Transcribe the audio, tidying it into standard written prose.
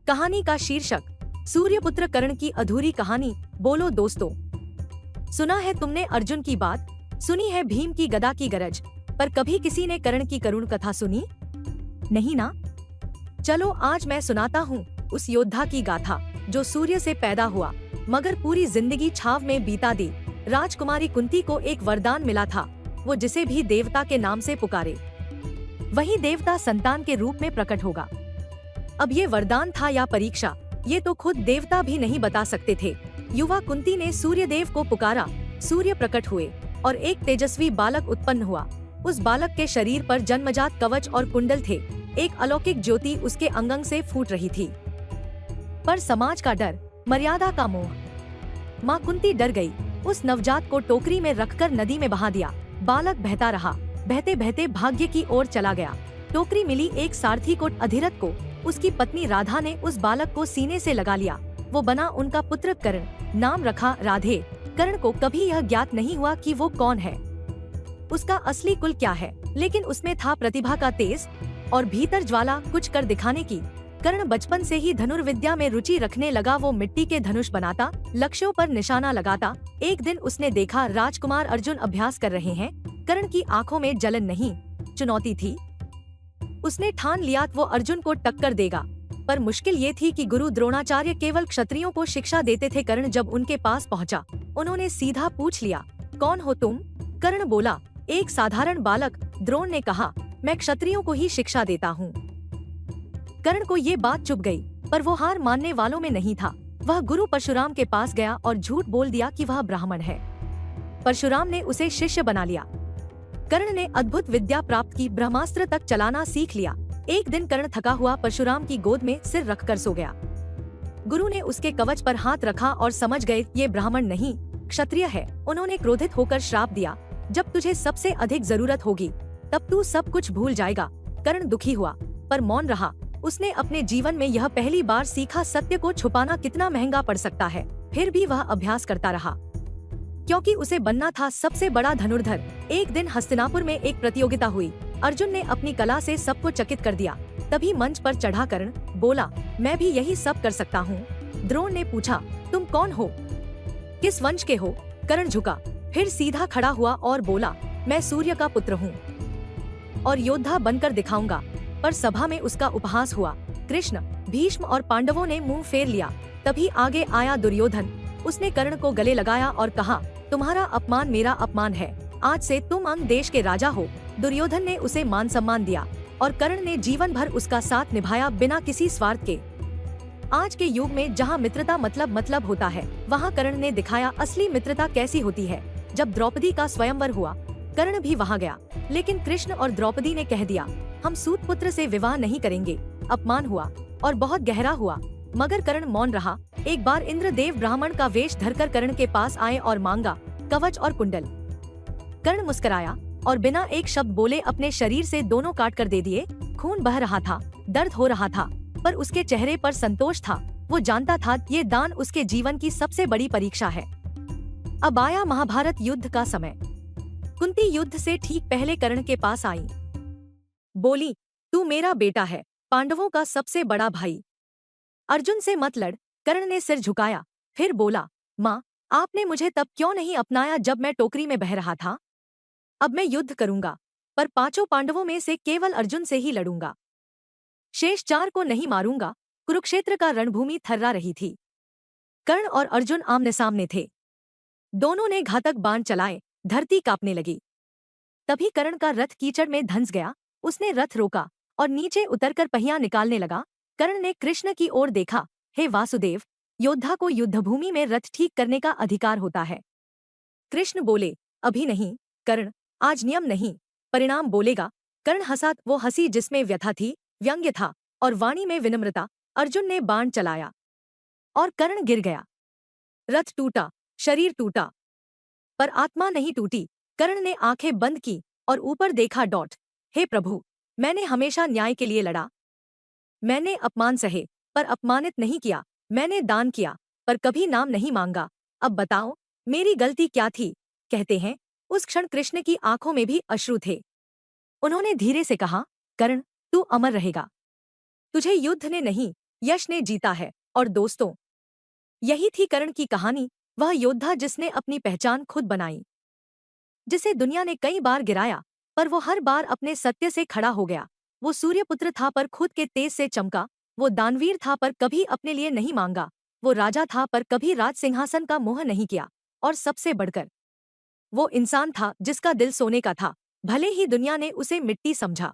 कहानी का शीर्षक सूर्यपुत्र कर्ण की अधूरी कहानी। बोलो दोस्तों, सुना है तुमने अर्जुन की बात, सुनी है भीम की गदा की गरज, पर कभी किसी ने कर्ण की करुण कथा सुनी नहीं ना। चलो आज मैं सुनाता हूँ उस योद्धा की गाथा जो सूर्य से पैदा हुआ मगर पूरी जिंदगी छाव में बीता दी। राजकुमारी कुंती को एक वरदान मिला था, वो जिसे भी देवता के नाम से पुकारे वही देवता संतान के रूप में प्रकट होगा। अब ये वरदान था या परीक्षा, ये तो खुद देवता भी नहीं बता सकते थे। युवा कुंती ने सूर्य देव को पुकारा, सूर्य प्रकट हुए और एक तेजस्वी बालक उत्पन्न हुआ। उस बालक के शरीर पर जन्मजात कवच और कुंडल थे, एक अलौकिक ज्योति उसके अंग से फूट रही थी। पर समाज का डर, मर्यादा का मोह, माँ कुंती डर गई। उस नवजात को टोकरी में रखकर नदी में बहा दिया। बालक बहता रहा, बहते बहते भाग्य की ओर चला गया। टोकरी मिली एक सारथी को, अधिरथ को। उसकी पत्नी राधा ने उस बालक को सीने से लगा लिया। वो बना उनका पुत्र कर्ण, नाम रखा राधे। कर्ण को कभी यह ज्ञात नहीं हुआ कि वो कौन है, उसका असली कुल क्या है, लेकिन उसमें था प्रतिभा का तेज और भीतर ज्वाला कुछ कर दिखाने की। कर्ण बचपन से ही धनुर्विद्या में रुचि रखने लगा। वो मिट्टी के धनुष बनाता, लक्ष्यों पर निशाना लगाता। एक दिन उसने देखा राजकुमार अर्जुन अभ्यास कर रहे हैं। कर्ण की आंखों में जलन नहीं, चुनौती थी। उसने ठान लिया वो अर्जुन को टक्कर देगा। पर मुश्किल ये थी कि गुरु द्रोणाचार्य केवल क्षत्रियों को शिक्षा देते थे। कर्ण जब उनके पास पहुंचा, उन्होंने सीधा पूछ लिया, कौन हो तुम? कर्ण बोला, एक साधारण बालक। द्रोण ने कहा, मैं क्षत्रियों को ही शिक्षा देता हूँ। कर्ण को ये बात चुभ गई, पर वो हार मानने वालों में नहीं था। वह गुरु परशुराम के पास गया और झूठ बोल दिया कि वह ब्राह्मण है। परशुराम ने उसे शिष्य बना लिया। कर्ण ने अद्भुत विद्या प्राप्त की, ब्रह्मास्त्र तक चलाना सीख लिया। एक दिन कर्ण थका हुआ परशुराम की गोद में सिर रखकर सो गया। गुरु ने उसके कवच पर हाथ रखा और समझ गए ये ब्राह्मण नहीं, क्षत्रिय है। उन्होंने क्रोधित होकर श्राप दिया, जब तुझे सबसे अधिक जरूरत होगी तब तू सब कुछ भूल जाएगा। कर्ण दुखी हुआ पर मौन रहा। उसने अपने जीवन में यह पहली बार सीखा, सत्य को छुपाना कितना महंगा पड़ सकता है। फिर भी वह अभ्यास करता रहा, क्योंकि उसे बनना था सबसे बड़ा धनुर्धर। एक दिन हस्तिनापुर में एक प्रतियोगिता हुई। अर्जुन ने अपनी कला से सबको चकित कर दिया। तभी मंच पर चढ़ा कर्ण बोला, मैं भी यही सब कर सकता हूँ। द्रोण ने पूछा, तुम कौन हो, किस वंश के हो? कर्ण झुका, फिर सीधा खड़ा हुआ और बोला, मैं सूर्य का पुत्र हूँ और योद्धा बनकर दिखाऊंगा। पर सभा में उसका उपहास हुआ। कृष्ण, भीष्म और पांडवों ने मुंह फेर लिया। तभी आगे आया दुर्योधन। उसने कर्ण को गले लगाया और कहा, तुम्हारा अपमान मेरा अपमान है। आज से तुम अंग देश के राजा हो। दुर्योधन ने उसे मान सम्मान दिया और कर्ण ने जीवन भर उसका साथ निभाया, बिना किसी स्वार्थ के। आज के युग में जहाँ मित्रता मतलब होता है, वहाँ कर्ण ने दिखाया असली मित्रता कैसी होती है। जब द्रौपदी का स्वयंवर हुआ, कर्ण भी वहाँ गया, लेकिन कृष्ण और द्रौपदी ने कह दिया, हम सूत पुत्र से विवाह नहीं करेंगे। अपमान हुआ और बहुत गहरा हुआ, मगर कर्ण मौन रहा। एक बार इंद्रदेव ब्राह्मण का वेश धरकर कर्ण के पास आए और मांगा कवच और कुंडल। कर्ण मुस्कुराया और बिना एक शब्द बोले अपने शरीर से दोनों काट कर दे दिए। खून बह रहा था, दर्द हो रहा था, पर उसके चेहरे पर संतोष था। वो जानता था ये दान उसके जीवन की सबसे बड़ी परीक्षा है। अब आया महाभारत युद्ध का समय। कुंती युद्ध से ठीक पहले कर्ण के पास आई, बोली, तू मेरा बेटा है, पांडवों का सबसे बड़ा भाई। अर्जुन से मत लड़। कर्ण ने सिर झुकाया, फिर बोला, माँ, आपने मुझे तब क्यों नहीं अपनाया जब मैं टोकरी में बह रहा था? अब मैं युद्ध करूंगा, पर 5 पांडवों में से केवल अर्जुन से ही लड़ूंगा। शेष 4 को नहीं मारूंगा। कुरुक्षेत्र का रणभूमि थर्रा रही थी। कर्ण और अर्जुन आमने सामने थे। दोनों ने घातक बाण चलाए, धरती कांपने लगी। तभी कर्ण का रथ कीचड़ में धंस गया। उसने रथ रोका और नीचे उतरकर पहिया निकालने लगा। कर्ण ने कृष्ण की ओर देखा, हे वासुदेव, योद्धा को युद्धभूमि में रथ ठीक करने का अधिकार होता है। कृष्ण बोले, अभी नहीं कर्ण, आज नियम नहीं, परिणाम बोलेगा। कर्ण हंसा, वो हंसी जिसमें व्यथा थी, व्यंग्य था और वाणी में विनम्रता। अर्जुन ने बाण चलाया और कर्ण गिर गया। रथ टूटा, शरीर टूटा, पर आत्मा नहीं टूटी। कर्ण ने आंखें बंद की और ऊपर देखा। हे प्रभु, मैंने हमेशा न्याय के लिए लड़ा। मैंने अपमान सहे पर अपमानित नहीं किया। मैंने दान किया पर कभी नाम नहीं मांगा। अब बताओ मेरी गलती क्या थी? कहते हैं उस क्षण कृष्ण की आंखों में भी अश्रु थे। उन्होंने धीरे से कहा, कर्ण, तू अमर रहेगा। तुझे युद्ध ने नहीं, यश ने जीता है। और दोस्तों, यही थी कर्ण की कहानी, वह योद्धा जिसने अपनी पहचान खुद बनाई, जिसे दुनिया ने कई बार गिराया, पर वो हर बार अपने सत्य से खड़ा हो गया। वो सूर्यपुत्र था पर खुद के तेज से चमका, वो दानवीर था पर कभी अपने लिए नहीं मांगा, वो राजा था पर कभी राज सिंहासन का मोह नहीं किया, और सबसे बढ़कर वो इंसान था जिसका दिल सोने का था, भले ही दुनिया ने उसे मिट्टी समझा।